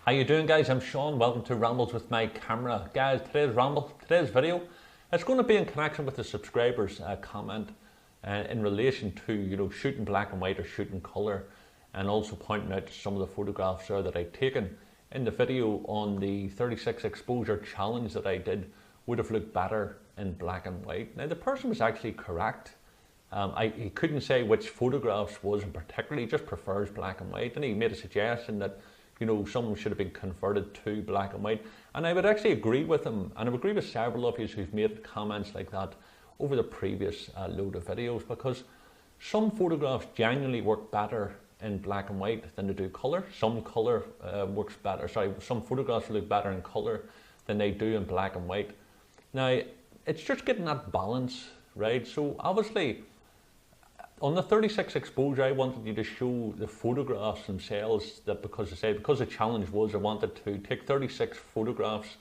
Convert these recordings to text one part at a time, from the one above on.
How you doing, guys? I'm Sean. Welcome to Rambles with my camera. Guys, today's video, it's going to be in connection with the subscribers comment in relation to shooting black and white or shooting colour, and also pointing out some of the photographs there that I've taken in the video on the 36 exposure challenge that I did would have looked better in black and white. Now the person was actually correct. He couldn't say which photographs was in particular, he just prefers black and white, and he made a suggestion that someone should have been converted to black and white. And I would actually agree with him, and I would agree with several of you who've made comments like that over the previous load of videos, because some photographs genuinely work better in black and white than they do colour. Some colour works better, some photographs look better in colour than they do in black and white. Now, it's just getting that balance, right? So obviously, on the 36 exposure, I wanted you to show the photographs themselves, that because the challenge was I wanted to take 36 photographs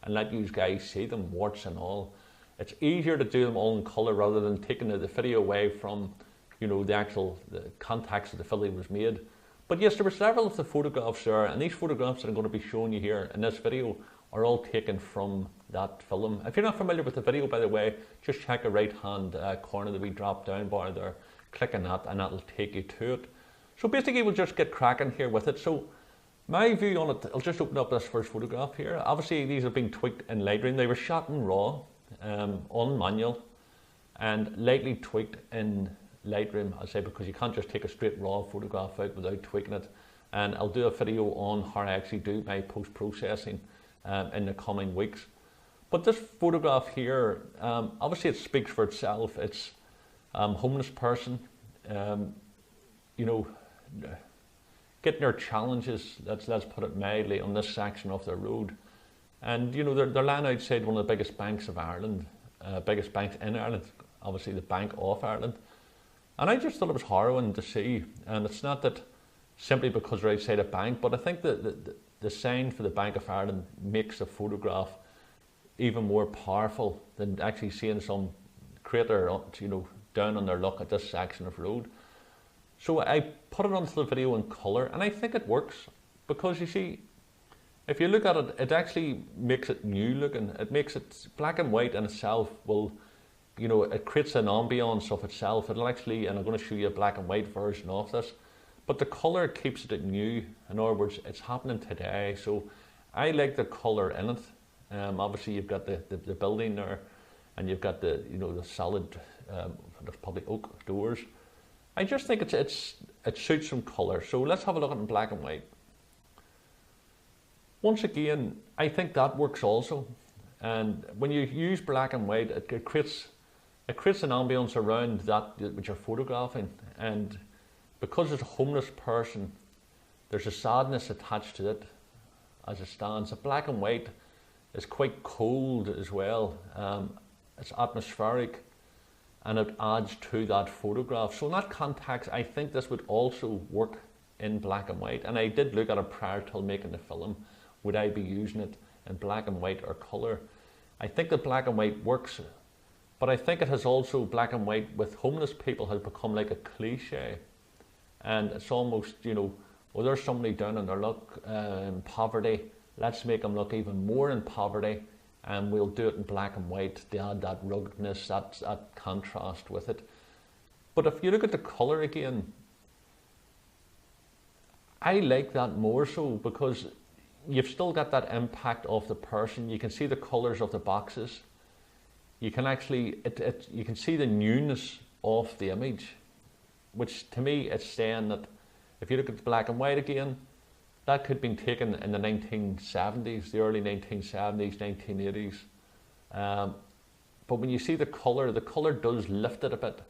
and let you guys see them, warts and all. It's easier to do them all in colour rather than taking the video away from the context that the film was made. But yes, there were several of the photographs there, and these photographs that I'm going to be showing you here in this video are all taken from that film. If you're not familiar with the video, by the way, just check the right hand corner, the wee drop down bar there. Click on that and that'll take you to it. So basically we'll just get cracking here with it. So my view on it, I'll just open up this first photograph here. Obviously these have been tweaked in Lightroom. They were shot in RAW, on manual, and lightly tweaked in Lightroom, I'll say, because you can't just take a straight RAW photograph out without tweaking it. And I'll do a video on how I actually do my post-processing in the coming weeks. But this photograph here, obviously it speaks for itself. It's homeless person, getting their challenges, let's put it mildly, on this section of the road. And they're lying outside one of the biggest banks of Ireland, biggest banks in Ireland, obviously the Bank of Ireland. And I just thought it was harrowing to see. And it's not that simply because they're outside a bank, but I think that the sign for the Bank of Ireland makes the photograph even more powerful than actually seeing some creator, down on their luck at this section of road. So I put it onto the video in colour, and I think it works, because you see, if you look at it, it actually makes it new looking. It makes it black and white in itself. Will, it creates an ambience of itself. It'll actually, and I'm going to show you a black and white version of this, but the colour keeps it new. In other words, it's happening today. So I like the colour in it. Obviously you've got the building there, and you've got the solid there's probably oak doors. I just think it suits some colour. So let's have a look at it in black and white. Once again, I think that works also. And when you use black and white, it creates an ambience around that which you're photographing. And because it's a homeless person, there's a sadness attached to it as it stands. The black and white is quite cold as well. It's atmospheric, and it adds to that photograph. So in that context, I think this would also work in black and white. And I did look at it prior to making the film. Would I be using it in black and white or colour? I think that black and white works, but I think it has also, black and white with homeless people has become like a cliche. And it's almost, well, there's somebody down on their luck, in poverty. Let's make them look even more in poverty. And we'll do it in black and white to add that ruggedness, that contrast with it. But if you look at the colour again, I like that more so, because you've still got that impact of the person. You can see the colours of the boxes. You can actually, you can see the newness of the image, which to me it's saying that if you look at the black and white again, that could have been taken in the 1970s, the early 1970s, 1980s. But when you see the colour does lift it a bit.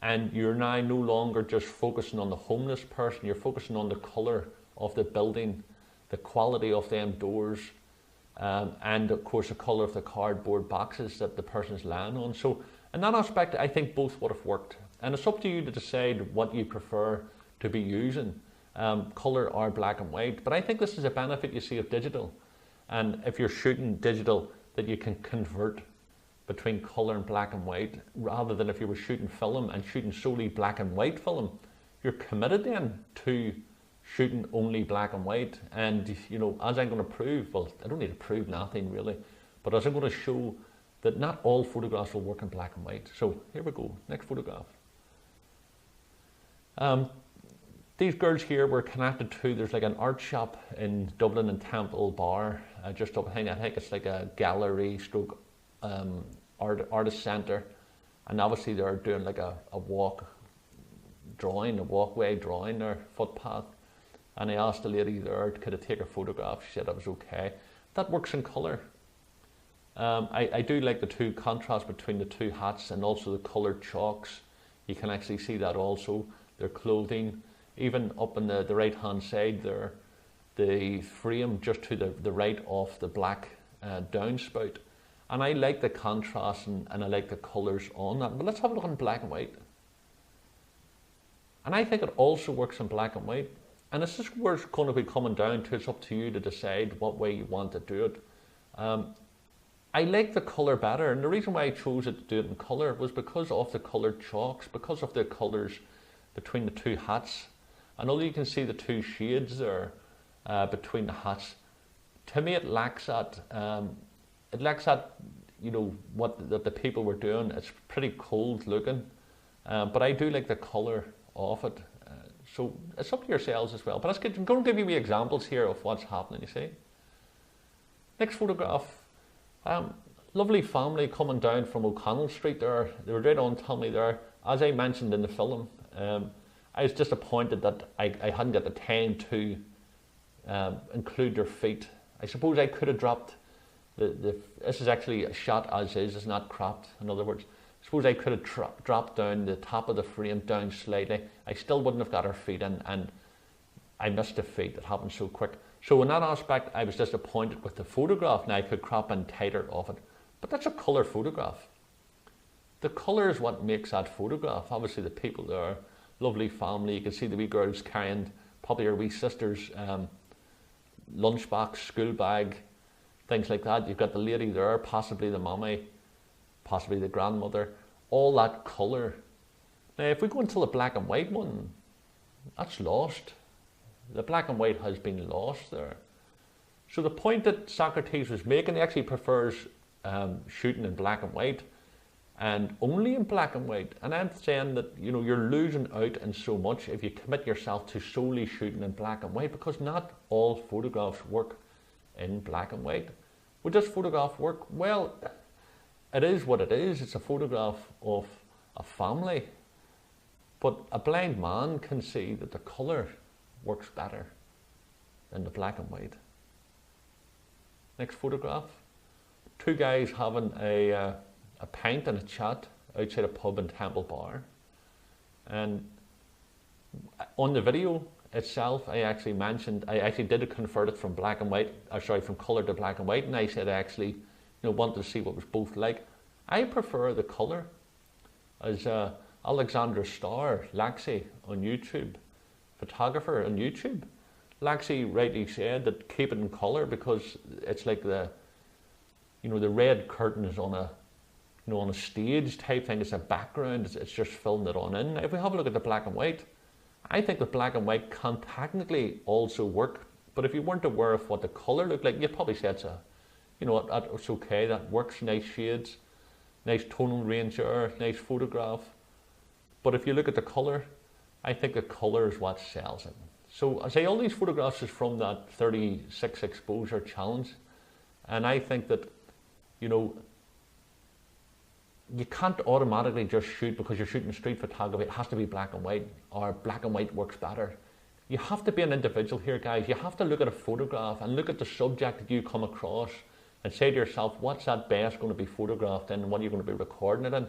And you're now no longer just focusing on the homeless person, you're focusing on the colour of the building, the quality of them doors, and of course the colour of the cardboard boxes that the person's lying on. So in that aspect, I think both would have worked. And it's up to you to decide what you prefer to be using. Colour or black and white, but I think this is a benefit you see of digital. And if you're shooting digital, that you can convert between colour and black and white, rather than if you were shooting film and shooting solely black and white film, you're committed then to shooting only black and white. And you know, as I'm going to prove, well, I don't need to prove nothing really, but as I'm going to show that not all photographs will work in black and white. So here we go, next photograph. These girls here were connected to, there's like an art shop in Dublin in Temple Bar, just up, I think it's like a gallery stroke artist centre, and obviously they're doing like a walkway drawing or footpath, and I asked the lady there, could I take a photograph? She said that was okay. That works in colour. I do like the two contrast between the two hats and also the coloured chalks. You can actually see that also, their clothing. Even up on the right hand side there, the frame just to the right of the black downspout. And I like the contrast and I like the colours on that. But let's have a look in black and white. And I think it also works in black and white. And this is where it's going to be coming down to, it's up to you to decide what way you want to do it. I like the colour better, and the reason why I chose it to do it in colour was because of the coloured chalks, because of the colours between the two hats. And although you can see the two shades there between the hats, to me it lacks that, you know, what the people were doing. It's pretty cold looking, but I do like the colour of it. So it's up to yourselves as well. But I'm going to give you examples here of what's happening, you see. Next photograph. Lovely family coming down from O'Connell Street there. They were right on telling me there, as I mentioned in the film, I was disappointed that I hadn't got the time to include their feet. I suppose I could have dropped this is actually a shot as is, it's not cropped. In other words, I suppose I could have dropped down the top of the frame down slightly. I still wouldn't have got her feet in, and I missed the feet. It happened so quick. So in that aspect, I was disappointed with the photograph. Now I could crop in tighter of it, but that's a colour photograph. The colour is what makes that photograph. Obviously the people there, lovely family. You can see the wee girls carrying probably her wee sister's lunchbox, school bag, things like that. You've got the lady there, possibly the mommy, possibly the grandmother, all that colour. Now if we go into the black and white one, that's lost. The black and white has been lost there. So the point that Socrates was making, he actually prefers shooting in black and white, and only in black and white. And I'm saying that, you know, you're losing out in so much if you commit yourself to solely shooting in black and white, because not all photographs work in black and white. Would this photograph work? Well, it is what it is. It's a photograph of a family, but a blind man can see that the colour works better than the black and white. Next photograph. Two guys having a pint and a chat outside a pub in Temple Bar. And on the video itself, I actually did convert it from black and white, from colour to black and white, and I said I actually, you know, wanted to see what was both like. I prefer the colour. As Alexandra Starr, Laxi on YouTube, photographer on YouTube, Laxi rightly said that keep it in colour because it's like the red curtain is on a stage type thing. It's a background. It's just filmed it on in. If we have a look at the black and white, I think the black and white can technically also work. But if you weren't aware of what the colour looked like, you'd probably say it's okay. That works. Nice shades, nice tonal range there, nice photograph. But if you look at the colour, I think the colour is what sells it. So I say all these photographs is from that 36 exposure challenge, and I think that, you know, you can't automatically just shoot because you're shooting street photography. It has to be black and white, or black and white works better. You have to be an individual here, guys. You have to look at a photograph and look at the subject that you come across and say to yourself, what's that best going to be photographed in and what are you going to be recording it in?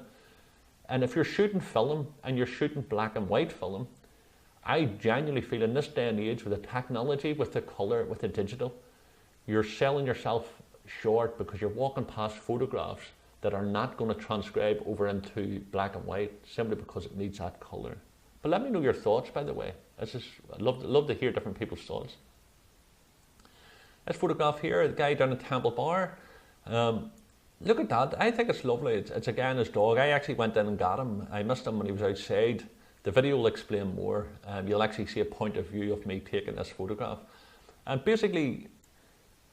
And if you're shooting film and you're shooting black and white film, I genuinely feel in this day and age with the technology, with the colour, with the digital, you're selling yourself short because you're walking past photographs that are not going to transcribe over into black and white simply because it needs that colour. But let me know your thoughts, by the way. I'd love to hear different people's thoughts. This photograph here, the guy down at Temple Bar. Look at that. I think it's lovely. It's a guy and his dog. I actually went in and got him. I missed him when he was outside The video will explain more. You'll actually see a point of view of me taking this photograph. And basically,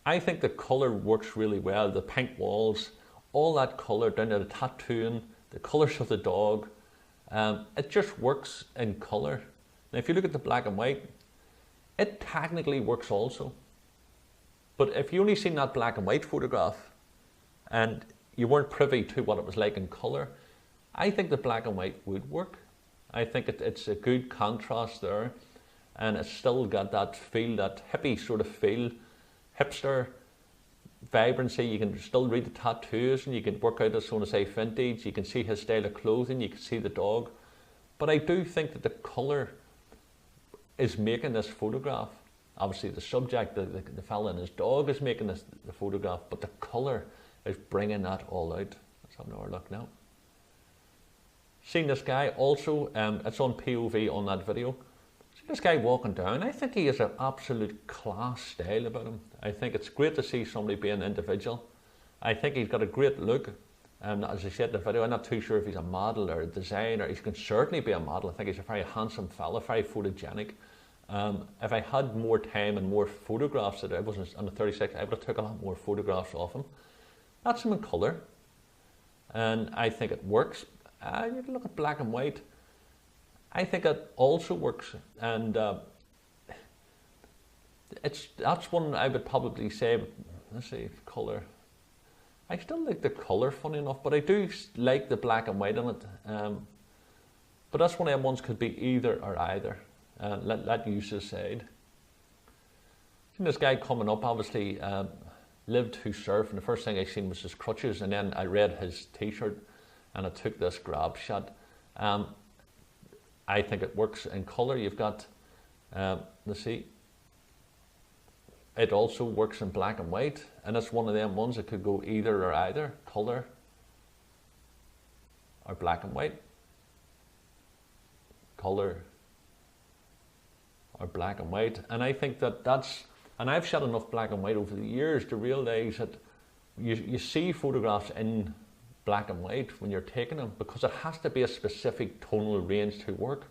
I think the colour works really well. The pink walls, all that colour down to the tattooing, the colours of the dog, it just works in colour. Now if you look at the black and white, it technically works also. But if you only seen that black and white photograph and you weren't privy to what it was like in colour, I think the black and white would work. I think it's a good contrast there, and it's still got that feel, that hippie sort of feel, hipster vibrancy. You can still read the tattoos and you can work out, as I want to say, vintage. You can see his style of clothing, you can see the dog. But I do think that the colour is making this photograph. Obviously the subject, the fella and his dog is making the photograph, but the colour is bringing that all out. Let's have another look now. Seen this guy also, it's on POV on that video. See this guy walking down, I think he has an absolute class style about him. I think it's great to see somebody being an individual. I think he's got a great look. As I said in the video, I'm not too sure if he's a model or a designer. He can certainly be a model. I think he's a very handsome fella, very photogenic. If I had more time and more photographs that I wasn't on the 36, I would have took a lot more photographs of him. That's him in colour. And I think it works. You can look at black and white. I think it also works, and that's one I would probably say. Let's see, colour. I still like the colour, funny enough, but I do like the black and white in it. But that's one of them ones could be either or either. Let you decide. Seen this guy coming up, obviously lived to surf, and the first thing I seen was his crutches, and then I read his t-shirt. And I took this grab shot. I think it works in colour. You've got, let's see, it also works in black and white, and it's one of them ones that could go either or either, colour or black and white, colour or black and white. And I think that's, and I've shot enough black and white over the years to realise that you see photographs in black and white when you're taking them, because it has to be a specific tonal range to work.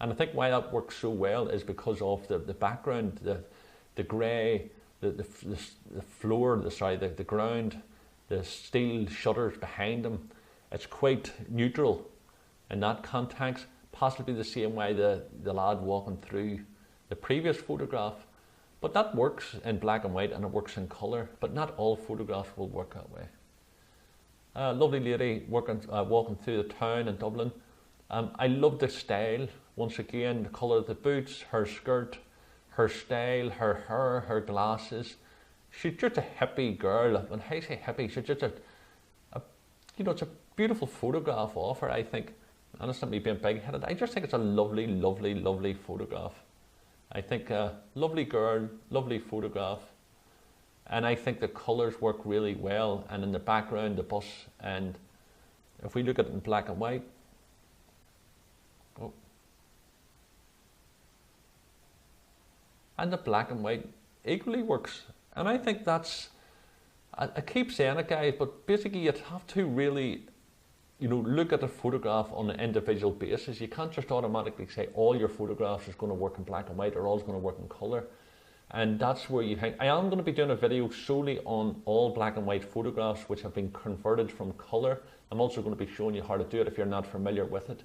And I think why that works so well is because of the background, the grey, the floor, the ground, the steel shutters behind them. It's quite neutral in that context, possibly the same way the lad walking through the previous photograph. But that works in black and white, and it works in colour, but not all photographs will work that way. Lovely lady walking through the town in Dublin. I love the style. Once again, the colour of the boots, her skirt, her style, her hair, her glasses. She's just a hippie girl. When I say hippie, she's just it's a beautiful photograph of her, I think. And it's not me being big-headed. I just think it's a lovely, lovely, lovely photograph. I think lovely girl, lovely photograph. And I think the colours work really well, and in the background, the bus, and if we look at it in black and white, and the black and white equally works. And I think that's, I keep saying it, guys, but basically you'd have to really, look at the photograph on an individual basis. You can't just automatically say all your photographs is going to work in black and white or all is going to work in colour. And that's where you think, I am going to be doing a video solely on all black and white photographs which have been converted from colour. I'm also going to be showing you how to do it if you're not familiar with it.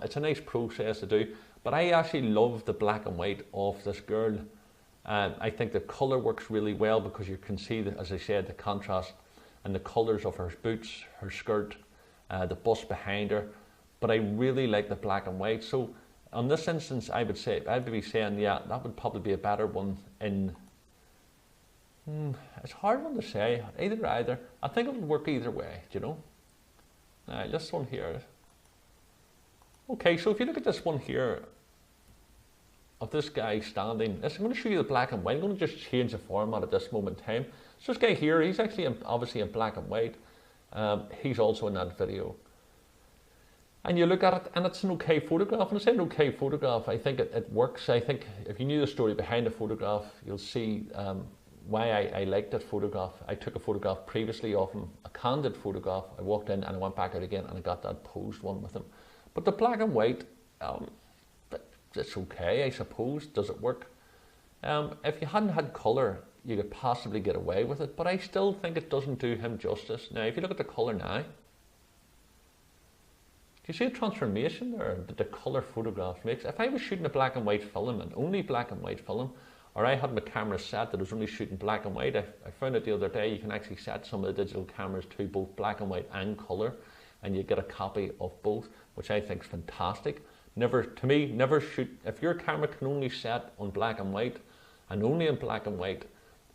It's a nice process to do, but I actually love the black and white of this girl. I think the colour works really well because you can see, as I said, the contrast and the colours of her boots, her skirt, the bus behind her. But I really like the black and white. So on this instance, I'd be saying, yeah, that would probably be a better one in, it's a hard one to say, either. I think it would work either way, Now, this one here. Okay, so if you look at this one here, of this guy standing, I'm going to show you the black and white. I'm going to just change the format at this moment in time. So this guy here, he's actually obviously in black and white. He's also in that video. And you look at it, and it's an okay photograph. And I say an okay photograph, I think it works. I think if you knew the story behind the photograph, you'll see why I liked that photograph. I took a photograph previously of him, a candid photograph. I walked in and I went back out again and I got that posed one with him. But the black and white, But it's okay, I suppose. Does it work? If you hadn't had colour, you could possibly get away with it, but I still think it doesn't do him justice. Now, if you look at the colour now, do you see a transformation there that the colour photograph makes? If I was shooting a black and white film, and only black and white film, or I had my camera set that was only shooting black and white, I found out the other day you can actually set some of the digital cameras to both black and white and colour, and you get a copy of both, which I think is fantastic. Never shoot, if your camera can only set on black and white, and only in black and white,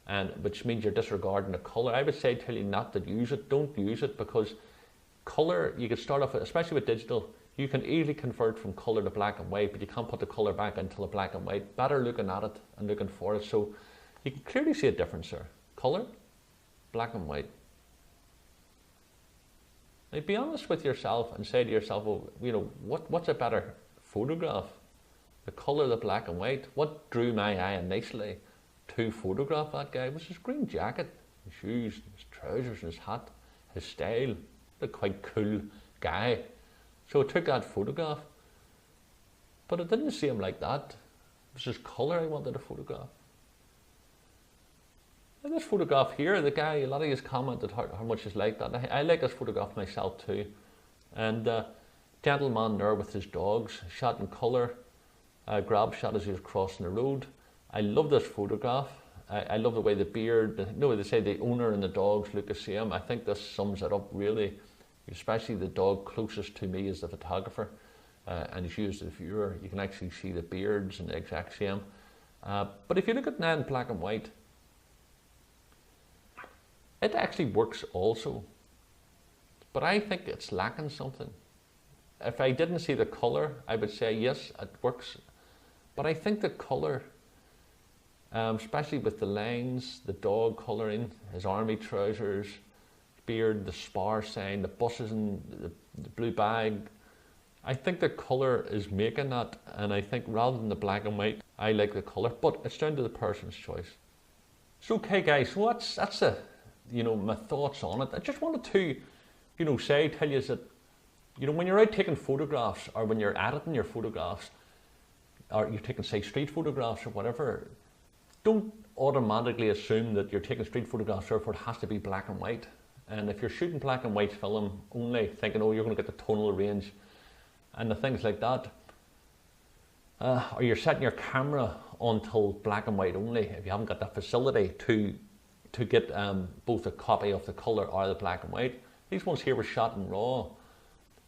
and which means you're disregarding the colour, I would say tell you not to use it. Don't use it, because colour, you can start off, especially with digital, you can easily convert from colour to black and white, but you can't put the colour back into the black and white. Better looking at it and looking for it. So you can clearly see a difference there. Colour, black and white. Now be honest with yourself and say to yourself, well, you know, what's a better photograph? The colour, the black and white. What drew my eye initially to photograph that guy was his green jacket, his shoes, his trousers, his hat, his style. A quite cool guy. So I took that photograph, but I didn't see him like that. It was his colour I wanted to photograph. And this photograph here, the guy, a lot of you commented how much he's like that. I like this photograph myself too. And gentleman there with his dogs, shot in colour, grab shot as he was crossing the road. I love this photograph. I love the way the beard, they say the owner and the dogs look the same. I think this sums it up really, especially the dog closest to me is the photographer, and as you as the viewer, you can actually see the beards and the exact same. But if you look at now in black and white, it actually works also, but I think it's lacking something. If I didn't see the colour, I would say yes, it works, but I think the colour, especially with the lines, the dog colouring, his army trousers, beard, the spar sign, the buses and the blue bag, I think the colour is making that, and I think rather than the black and white, I like the colour, but it's down to the person's choice. So okay guys, so that's my thoughts on it. I just wanted to, tell you that, when you're out taking photographs, or when you're editing your photographs, or you're taking, say, street photographs or whatever, don't automatically assume that you're taking street photographs, therefore it has to be black and white. And if you're shooting black and white film only, thinking, oh, you're going to get the tonal range and the things like that, or you're setting your camera until black and white only, if you haven't got that facility to get both a copy of the colour or the black and white. These ones here were shot in RAW.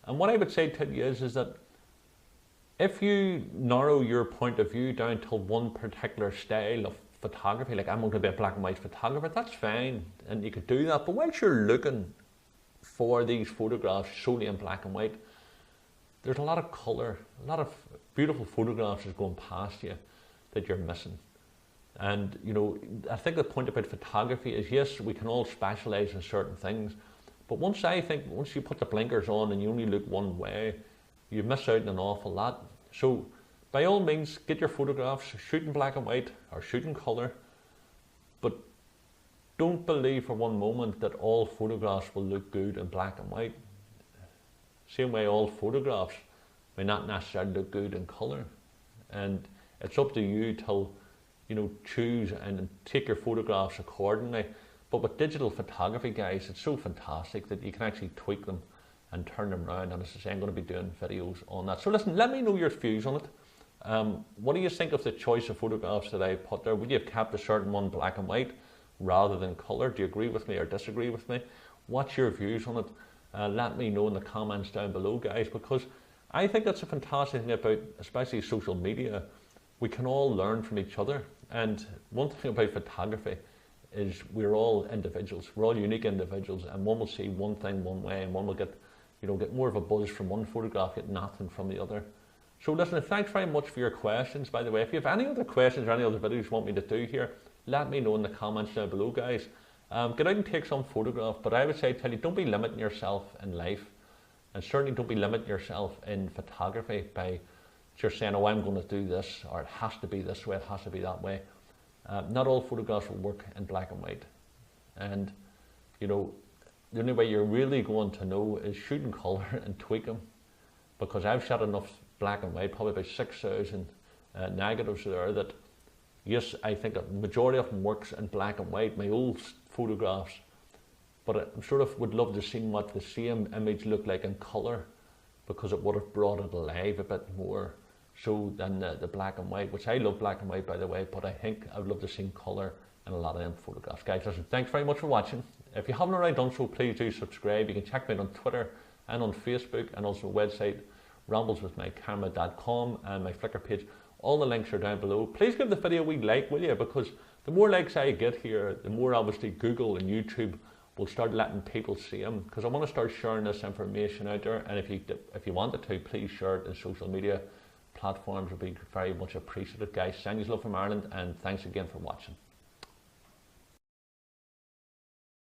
And what I would say to you is that if you narrow your point of view down to one particular style of photography, like I'm going to be a black and white photographer, that's fine, and you could do that. But once you're looking for these photographs solely in black and white, there's a lot of colour, a lot of beautiful photographs is going past you that you're missing. And I think the point about photography is, yes, we can all specialise in certain things, but once you put the blinkers on and you only look one way, you miss out on an awful lot. So by all means, get your photographs, shoot in black and white or shoot in colour, but don't believe for one moment that all photographs will look good in black and white. Same way all photographs may not necessarily look good in colour. And it's up to you to choose and take your photographs accordingly. But with digital photography, guys, it's so fantastic that you can actually tweak them and turn them around. And as I say, I'm going to be doing videos on that. So listen, let me know your views on it. What do you think of the choice of photographs that I put there? Would you have kept a certain one black and white rather than colour? Do you agree with me or disagree with me? What's your views on it? Let me know in the comments down below, guys, because I think that's a fantastic thing about, especially social media. We can all learn from each other. And one thing about photography is we're all individuals. We're all unique individuals, and one will see one thing one way, and one will get more of a buzz from one photograph, get nothing from the other. So listen, thanks very much for your questions. By the way, if you have any other questions or any other videos you want me to do here, let me know in the comments down below, guys. Get out and take some photographs, but I would say, don't be limiting yourself in life, and certainly don't be limiting yourself in photography by just saying, oh, I'm going to do this, or it has to be this way, it has to be that way. Not all photographs will work in black and white, and the only way you're really going to know is shoot in colour and tweak them, because I've shot enough black and white, probably about 6,000 negatives there that, yes, I think the majority of them works in black and white, my old photographs, but I sort of would love to see what the same image looked like in colour, because it would have brought it alive a bit more so than the black and white, which I love black and white, by the way, but I think I would love to see colour in a lot of them photographs. Guys, listen, thanks very much for watching. If you haven't already done so, please do subscribe. You can check me out on Twitter and on Facebook, and also website rambleswithmycamera.com and my Flickr page. All the links are down below. Please give the video a wee like, will you? Because the more likes I get here, the more obviously Google and YouTube will start letting people see them. Because I want to start sharing this information out there. And if you wanted to, please share it in social media platforms. Would be very much appreciated, guys. Send you love from Ireland, and thanks again for watching.